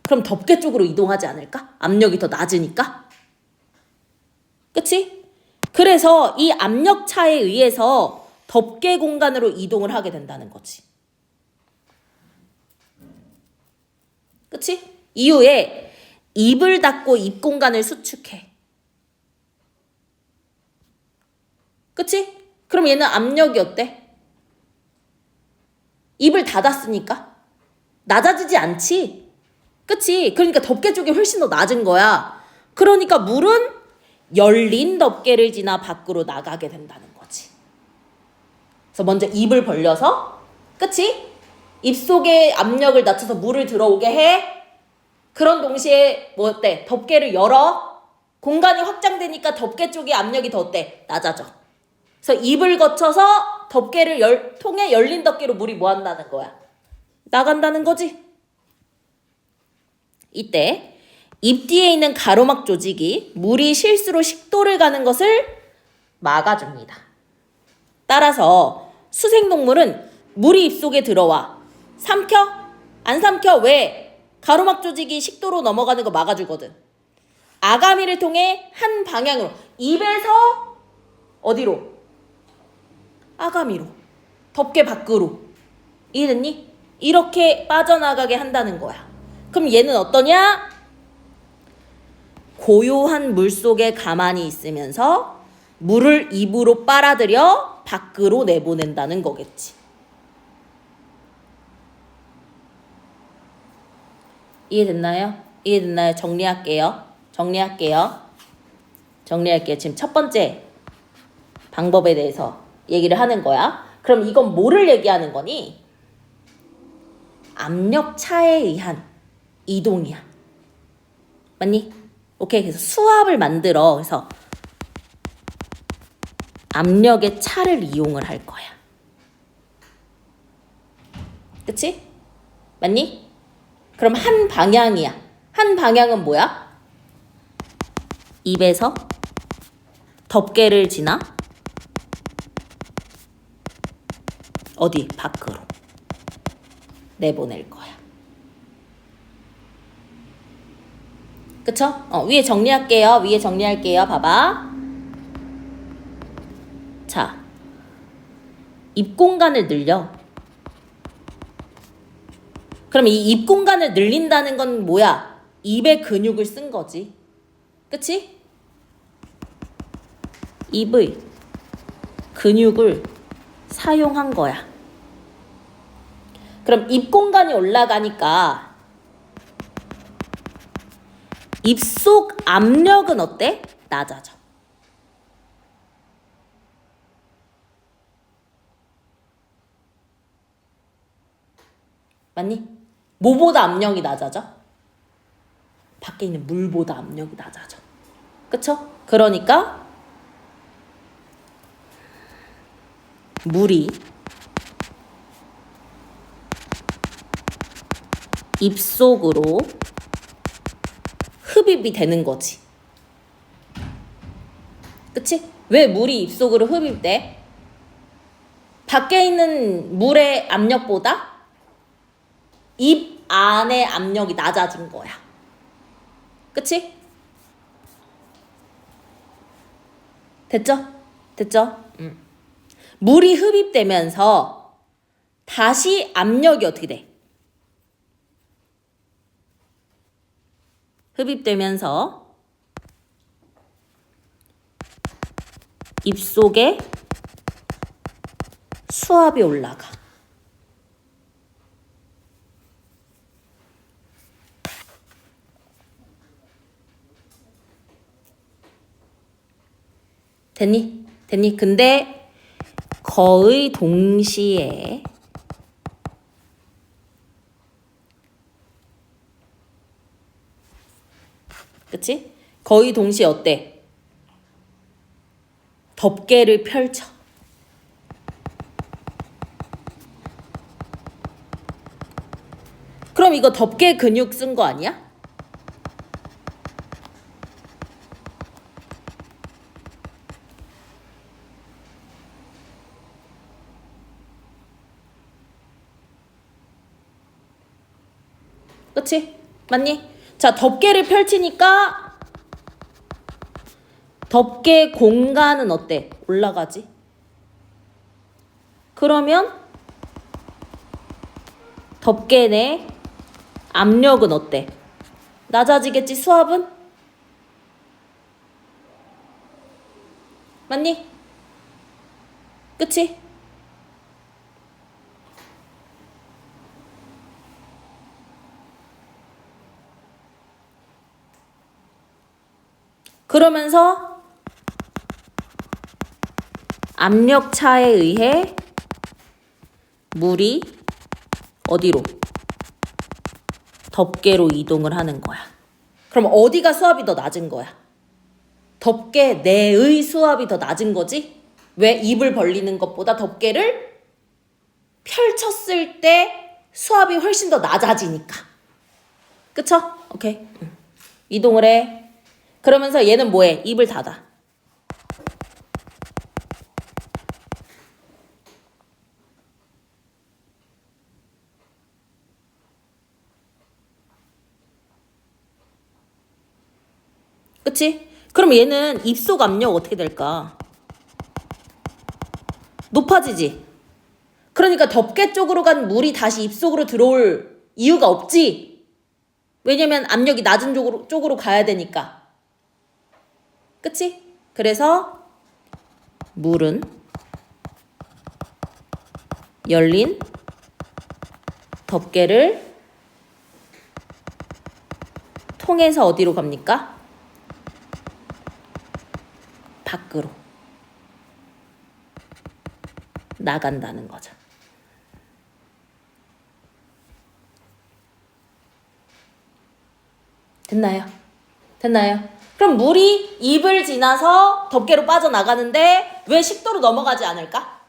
그럼 덮개 쪽으로 이동하지 않을까? 압력이 더 낮으니까? 그치? 그래서 이 압력 차에 의해서 덮개 공간으로 이동을 하게 된다는 거지. 그치? 이후에 입을 닫고 입 공간을 수축해. 그치? 그럼 얘는 압력이 어때? 입을 닫았으니까 낮아지지 않지? 그치? 그러니까 덮개 쪽이 훨씬 더 낮은 거야. 그러니까 물은 열린 덮개를 지나 밖으로 나가게 된다는 거지. 그래서 먼저 입을 벌려서 그치? 입속에 압력을 낮춰서 물을 들어오게 해. 그런 동시에 뭐 어때? 덮개를 열어. 공간이 확장되니까 덮개 쪽의 압력이 더 어때? 낮아져. 그래서 입을 거쳐서 덮개를 통해 열린 덮개로 물이 뭐 한다는 거야? 나간다는 거지. 이때 입 뒤에 있는 가로막 조직이 물이 실수로 식도를 가는 것을 막아줍니다. 따라서 수생동물은 물이 입속에 들어와. 삼켜? 안 삼켜? 왜? 가로막 조직이 식도로 넘어가는 거 막아주거든. 아가미를 통해 한 방향으로. 입에서 어디로? 아가미로. 덮개 밖으로. 이해됐니? 이렇게 빠져나가게 한다는 거야. 그럼 얘는 어떠냐? 고요한 물속에 가만히 있으면서 물을 입으로 빨아들여 밖으로 내보낸다는 거겠지. 이해됐나요? 이해됐나요? 정리할게요. 지금 첫 번째 방법에 대해서 얘기를 하는 거야. 그럼 이건 뭐를 얘기하는 거니? 압력 차에 의한 이동이야. 맞니? 오케이. 그래서 수압을 만들어. 그래서 압력의 차를 이용을 할 거야. 그치? 맞니? 그럼 한 방향이야. 한 방향은 뭐야? 입에서 덮개를 지나 어디? 밖으로 내보낼 거야. 그쵸? 위에 정리할게요. 봐봐. 자, 입 공간을 늘려. 그럼 이 입 공간을 늘린다는 건 뭐야? 입의 근육을 쓴 거지. 그치? 입의 근육을 사용한 거야. 그럼 입 공간이 올라가니까 입속 압력은 어때? 낮아져. 맞니? 뭐보다 압력이 낮아져? 밖에 있는 물보다 압력이 낮아져. 그쵸? 그러니까 물이 입속으로 흡입이 되는 거지. 그치? 왜 물이 입속으로 흡입돼? 밖에 있는 물의 압력보다 입 안의 압력이 낮아진 거야. 그치? 됐죠? 됐죠? 물이 흡입되면서 다시 압력이 어떻게 돼? 흡입되면서 입속에 수압이 올라가. 됐니? 됐니? 근데 거의 동시에 그치? 거의 동시에 어때? 덮개를 펼쳐. 그럼 이거 덮개 근육 쓴 거 아니야? 그치? 맞니? 자, 덮개를 펼치니까 덮개 공간은 어때? 올라가지? 그러면 덮개 내 압력은 어때? 낮아지겠지, 수압은? 맞니? 그치? 그러면서 압력차에 의해 물이 어디로? 덮개로 이동을 하는 거야. 그럼 어디가 수압이 더 낮은 거야? 덮개 내의 수압이 더 낮은 거지? 왜? 입을 벌리는 것보다 덮개를 펼쳤을 때 수압이 훨씬 더 낮아지니까. 그쵸? 오케이. 이동을 해. 그러면서 얘는 뭐해? 입을 닫아. 그치? 그럼 얘는 입속 압력 어떻게 될까? 높아지지? 그러니까 덮개 쪽으로 간 물이 다시 입속으로 들어올 이유가 없지? 왜냐면 압력이 낮은 쪽으로 가야 되니까. 그치? 그래서 물은 열린 덮개를 통해서 어디로 갑니까? 밖으로 나간다는 거죠. 됐나요? 됐나요? 그럼 물이 입을 지나서 덮개로 빠져나가는데 왜 식도로 넘어가지 않을까?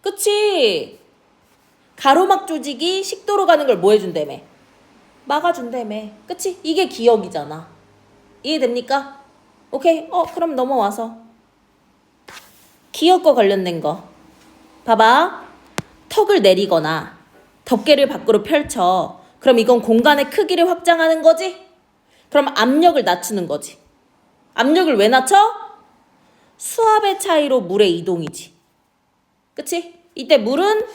그치? 가로막 조직이 식도로 가는 걸 뭐 해준다며? 막아준다며. 그치? 이게 기억이잖아. 이해됩니까? 오케이. 그럼 넘어와서 기억과 관련된 거. 봐봐. 턱을 내리거나 덮개를 밖으로 펼쳐. 그럼 이건 공간의 크기를 확장하는 거지? 그럼 압력을 낮추는 거지. 압력을 왜 낮춰? 수압의 차이로 물의 이동이지. 그치? 이때 물은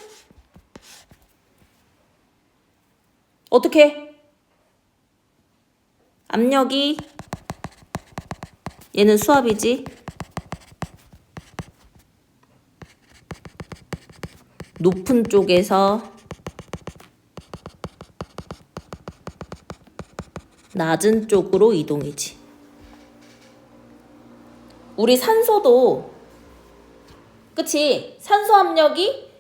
어떻게 해? 압력이 얘는 수압이지. 높은 쪽에서 낮은 쪽으로 이동이지. 우리 산소도 그치? 산소 압력이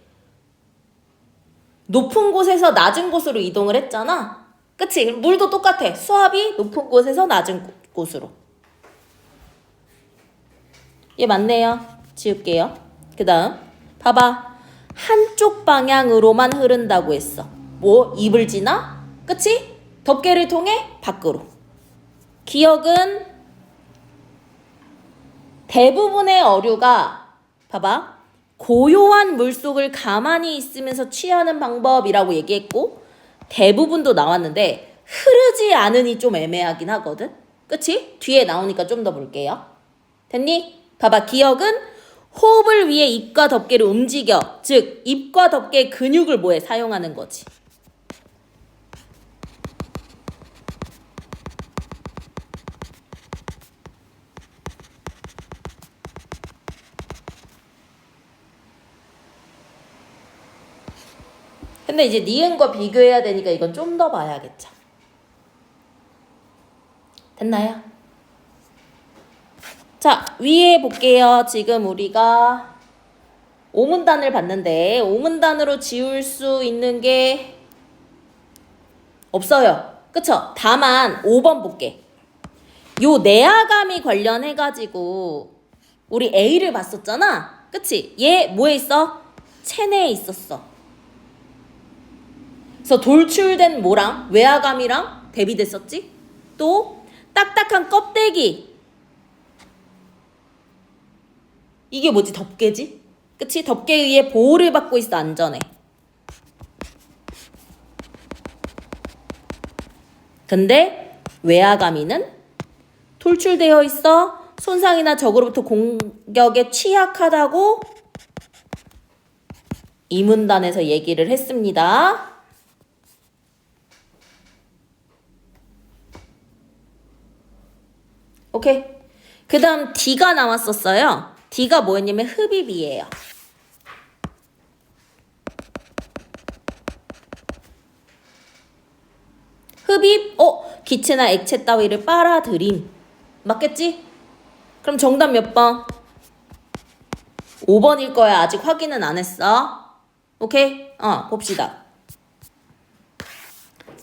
높은 곳에서 낮은 곳으로 이동을 했잖아. 그치? 물도 똑같아. 수압이 높은 곳에서 낮은 곳으로. 얘 맞네요. 지울게요. 그 다음 봐봐. 한쪽 방향으로만 흐른다고 했어. 뭐 입을 지나? 그치? 덮개를 통해 밖으로. 기억은 대부분의 어류가 봐봐. 고요한 물속을 가만히 있으면서 취하는 방법이라고 얘기했고 대부분도 나왔는데 흐르지 않으니 좀 애매하긴 하거든. 그치? 뒤에 나오니까 좀 더 볼게요. 됐니? 봐봐. 기억은 호흡을 위해 입과 덮개를 움직여. 즉 입과 덮개의 근육을 뭐해? 사용하는 거지. 근데 이제 니은과 비교해야 되니까 이건 좀 더 봐야겠죠. 됐나요? 자, 위에 볼게요. 지금 우리가 오문단을 봤는데 오문단으로 지울 수 있는 게 없어요. 그쵸? 다만 5번 볼게. 요 내아감이 관련해가지고 우리 A를 봤었잖아. 그치? 얘 뭐에 있어? 체내에 있었어. 그래서 돌출된 뭐랑 외아감이랑 대비됐었지? 또 딱딱한 껍데기. 이게 뭐지? 덮개지? 그치? 덮개에 의해 보호를 받고 있어. 안전해. 근데 외아가미는 돌출되어 있어. 손상이나 적으로부터 공격에 취약하다고 이문단에서 얘기를 했습니다. 오케이. 그 다음 D가 나왔었어요. D가 뭐였냐면 흡입이에요. 흡입? 기체나 액체 따위를 빨아들임. 맞겠지? 그럼 정답 몇 번? 5번일 거야. 아직 확인은 안 했어. 오케이? 봅시다.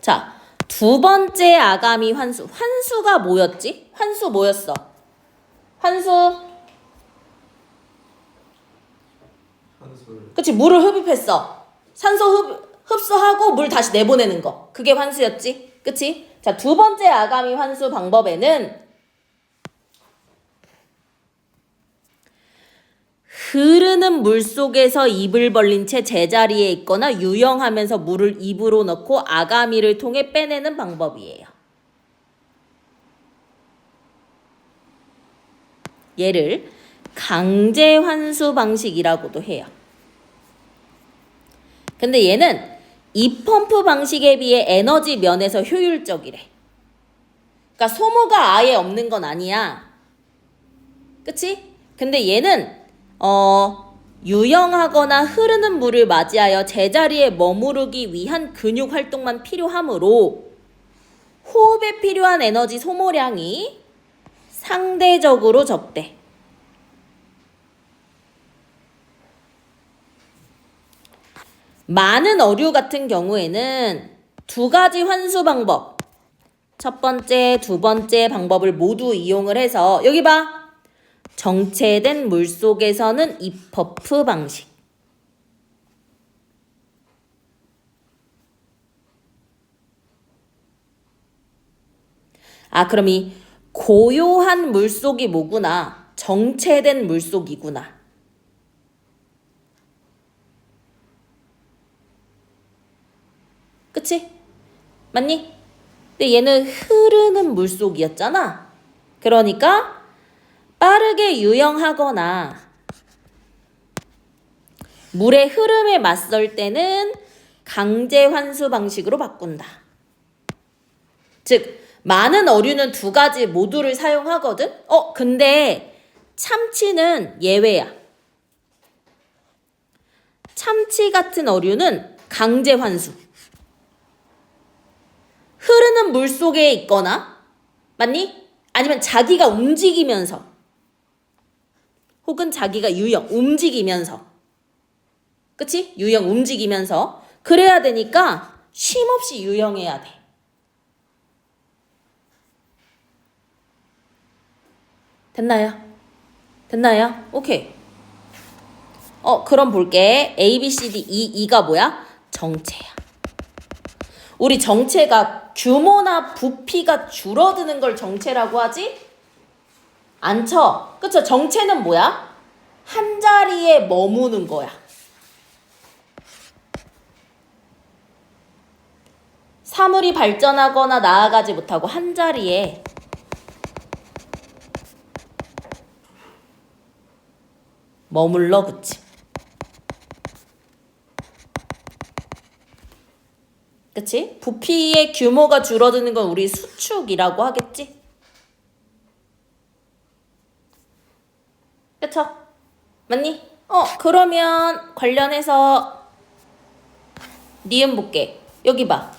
자, 두 번째 아가미 환수. 환수가 뭐였지? 환수 뭐였어? 환수. 그치, 물을 흡입했어. 산소 흡수하고 물 다시 내보내는 거. 그게 환수였지? 그치? 자, 두 번째 아가미 환수 방법에는 흐르는 물 속에서 입을 벌린 채 제자리에 있거나 유영하면서 물을 입으로 넣고 아가미를 통해 빼내는 방법이에요. 얘를 강제 환수 방식이라고도 해요. 근데 얘는 입 펌프 방식에 비해 에너지 면에서 효율적이래. 그러니까 소모가 아예 없는 건 아니야. 그치? 근데 얘는 유영하거나 흐르는 물을 맞이하여 제자리에 머무르기 위한 근육 활동만 필요하므로 호흡에 필요한 에너지 소모량이 상대적으로 적대. 많은 어류 같은 경우에는 두 가지 환수 방법, 첫 번째, 두 번째 방법을 모두 이용을 해서 여기 봐. 정체된 물속에서는 입퍼프 방식. 그럼 이 고요한 물속이 뭐구나. 정체된 물속이구나. 그치? 맞니? 근데 얘는 흐르는 물속이었잖아. 그러니까 빠르게 유영하거나 물의 흐름에 맞설 때는 강제 환수 방식으로 바꾼다. 즉, 많은 어류는 두 가지 모두를 사용하거든? 근데 참치는 예외야. 참치 같은 어류는 강제 환수. 흐르는 물 속에 있거나, 맞니? 아니면 자기가 움직이면서, 혹은 자기가 유영, 움직이면서. 그치? 유영, 움직이면서. 그래야 되니까 쉼 없이 유영해야 돼. 됐나요? 됐나요? 오케이. 그럼 볼게. A, B, C, D, E가 뭐야? 정체야. 우리 정체가 규모나 부피가 줄어드는 걸 정체라고 하지? 않죠? 그쵸? 정체는 뭐야? 한 자리에 머무는 거야. 사물이 발전하거나 나아가지 못하고 한 자리에 머물러, 그치? 그치? 부피의 규모가 줄어드는 건 우리 수축이라고 하겠지? 그쵸? 맞니? 그러면 관련해서 니은 볼게. 여기 봐.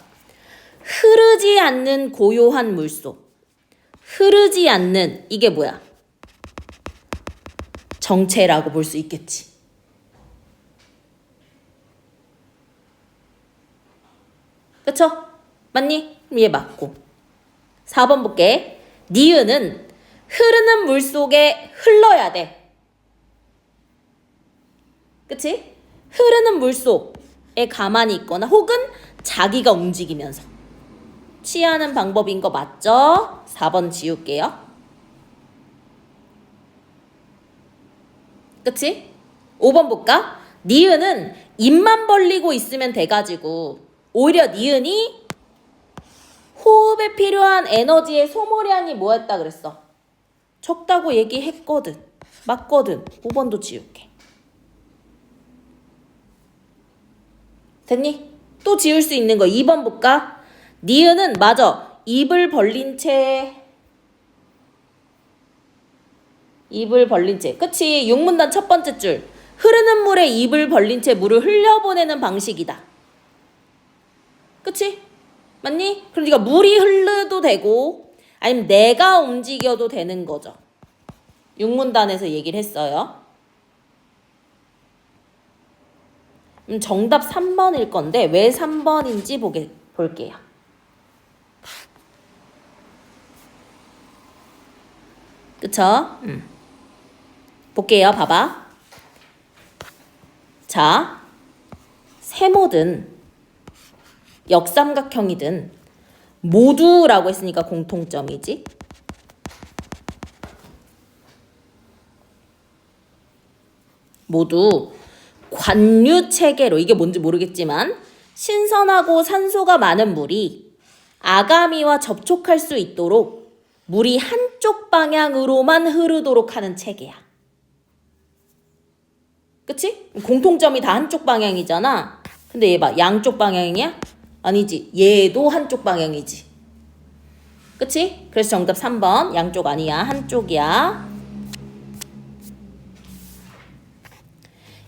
흐르지 않는 고요한 물속. 흐르지 않는, 이게 뭐야? 정체라고 볼 수 있겠지. 그쵸? 맞니? 얘 맞고. 4번 볼게. 니은은 흐르는 물 속에 흘러야 돼. 그치? 흐르는 물 속에 가만히 있거나 혹은 자기가 움직이면서 취하는 방법인 거 맞죠? 4번 지울게요. 그치? 5번 볼까? 니은은 입만 벌리고 있으면 돼가지고 오히려 니은이 호흡에 필요한 에너지의 소모량이 뭐였다 그랬어? 적다고 얘기했거든. 맞거든. 5번도 지울게. 됐니? 또 지울 수 있는 거 2번 볼까? 니은은 맞아. 입을 벌린 채. 그치? 육문단 첫 번째 줄. 흐르는 물에 입을 벌린 채 물을 흘려보내는 방식이다. 그치? 맞니? 그러니까 물이 흘러도 되고 아니면 내가 움직여도 되는 거죠. 육문단에서 얘기를 했어요. 정답 3번일 건데 왜 3번인지 볼게요. 그쵸? 볼게요. 봐봐. 자, 세모든 역삼각형이든 모두라고 했으니까 공통점이지. 모두 관류 체계로, 이게 뭔지 모르겠지만 신선하고 산소가 많은 물이 아가미와 접촉할 수 있도록 물이 한쪽 방향으로만 흐르도록 하는 체계야. 그치? 공통점이 다 한쪽 방향이잖아. 근데 얘 봐. 양쪽 방향이야? 아니지. 얘도 한쪽 방향이지. 그치? 그래서 정답 3번. 양쪽 아니야. 한쪽이야.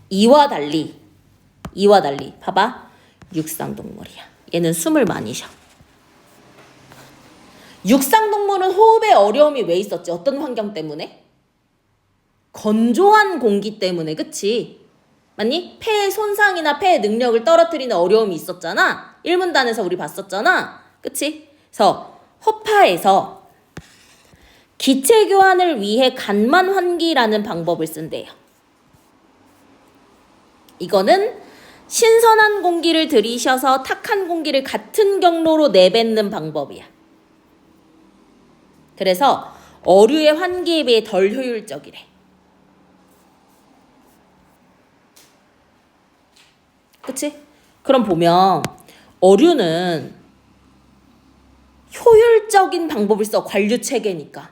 이와 달리 봐봐. 육상동물이야. 얘는 숨을 많이 쉬어. 육상동물은 호흡에 어려움이 왜 있었지? 어떤 환경 때문에? 건조한 공기 때문에. 그치? 맞니? 폐의 손상이나 폐의 능력을 떨어뜨리는 어려움이 있었잖아. 1문단에서 우리 봤었잖아. 그치? 그래서 허파에서 기체 교환을 위해 간만 환기라는 방법을 쓴대요. 이거는 신선한 공기를 들이셔서 탁한 공기를 같은 경로로 내뱉는 방법이야. 그래서 어류의 환기에 비해 덜 효율적이래. 그치? 그럼 보면 어류는 효율적인 방법을 써. 관류체계니까.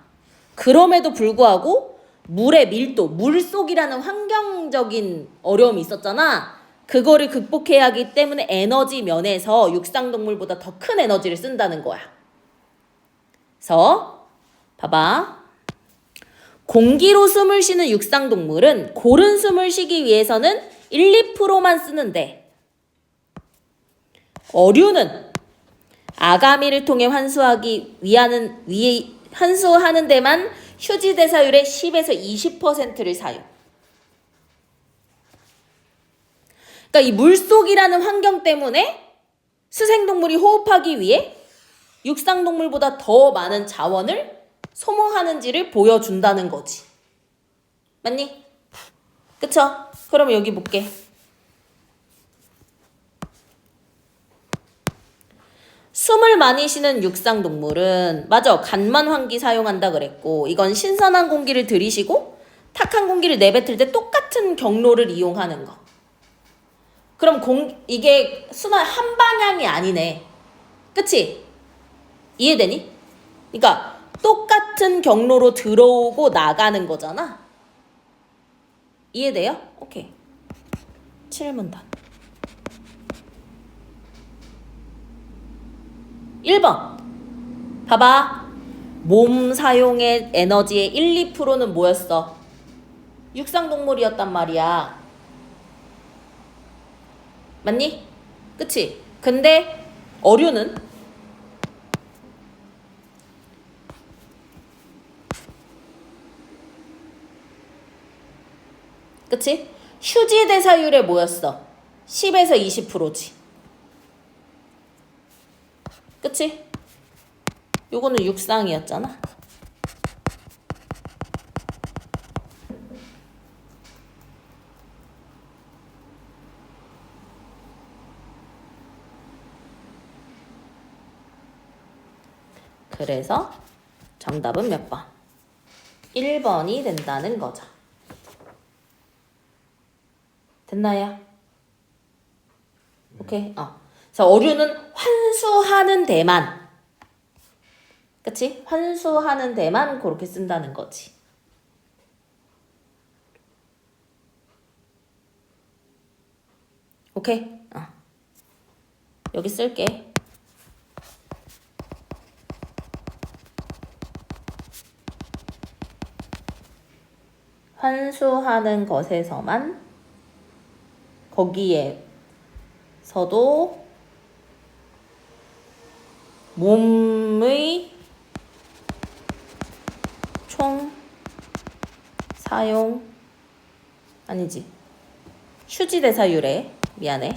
그럼에도 불구하고 물의 밀도, 물속이라는 환경적인 어려움이 있었잖아. 그거를 극복해야 하기 때문에 에너지 면에서 육상동물보다 더 큰 에너지를 쓴다는 거야. 그래서 봐봐. 공기로 숨을 쉬는 육상동물은 고른 숨을 쉬기 위해서는 1, 2%만 쓰는데 어류는 아가미를 통해 환수하는 데만 휴지대사율의 10에서 20%를 사용. 그러니까 이 물속이라는 환경 때문에 수생동물이 호흡하기 위해 육상동물보다 더 많은 자원을 소모하는지를 보여준다는 거지. 맞니? 그쵸? 그럼 여기 볼게. 숨을 많이 쉬는 육상동물은 맞아 간만 환기 사용한다 그랬고 이건 신선한 공기를 들이쉬고 탁한 공기를 내뱉을 때 똑같은 경로를 이용하는 거. 그럼 이게 순환 한 방향이 아니네. 그치? 이해되니? 그러니까 똑같은 경로로 들어오고 나가는 거잖아. 이해돼요? 오케이. 7문단. 1번. 봐봐. 몸 사용의 에너지의 1, 2%는 뭐였어? 육상동물이었단 말이야. 맞니? 그치? 근데 어류는? 그치? 휴지 대사율에 뭐였어? 10에서 20%지. 그치? 요거는 육상이었잖아. 그래서 정답은 몇 번? 1번이 된다는 거죠. 됐나요? 오케이. 그래서 어류는 환수하는 데만. 그치? 환수하는 데만 그렇게 쓴다는 거지. 오케이? 여기 쓸게. 환수하는 것에서만 거기에서도 몸의 총 사용 아니지 휴지 대사율에 미안해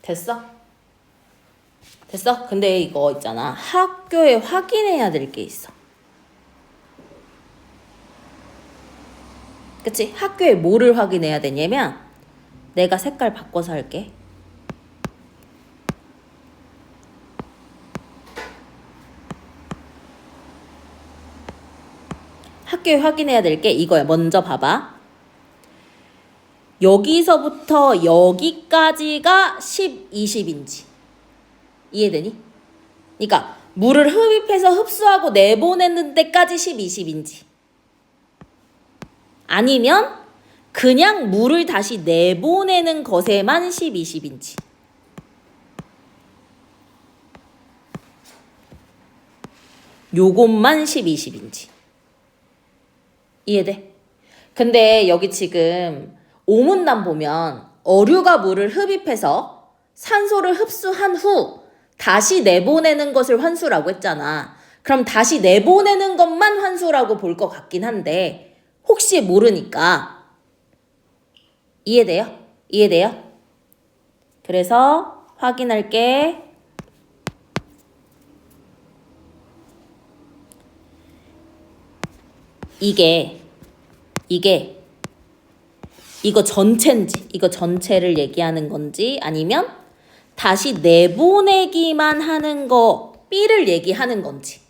됐어? 됐어? 근데 이거 있잖아. 학교에 확인해야 될 게 있어. 그치? 학교에 뭐를 확인해야 되냐면 내가 색깔 바꿔서 할게. 학교에 확인해야 될 게 이거야. 먼저 봐봐. 여기서부터 여기까지가 10, 20인지. 이해되니? 그러니까 물을 흡입해서 흡수하고 내보내는 데까지 10, 20인지. 아니면 그냥 물을 다시 내보내는 것에만 10, 20인지. 요것만 10, 20인지. 이해돼? 근데 여기 지금 오문단 보면 어류가 물을 흡입해서 산소를 흡수한 후 다시 내보내는 것을 환수라고 했잖아. 그럼 다시 내보내는 것만 환수라고 볼 것 같긴 한데 혹시 모르니까 이해돼요? 이해돼요? 그래서 확인할게. 이거 전체인지 이거 전체를 얘기하는 건지 아니면 다시 내보내기만 하는 거 B를 얘기하는 건지.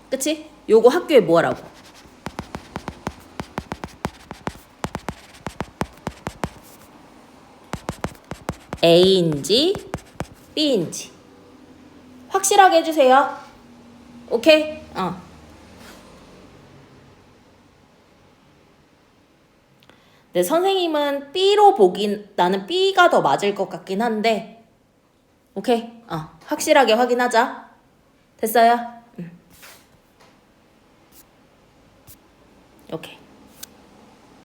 그치? 요거 학교에 뭐 하라고? A인지 B인지 확실하게 해주세요. 오케이? 네, 선생님은 B로 보긴 나는 B가 더 맞을 것 같긴 한데 오케이? 확실하게 확인하자. 됐어요? 오케이.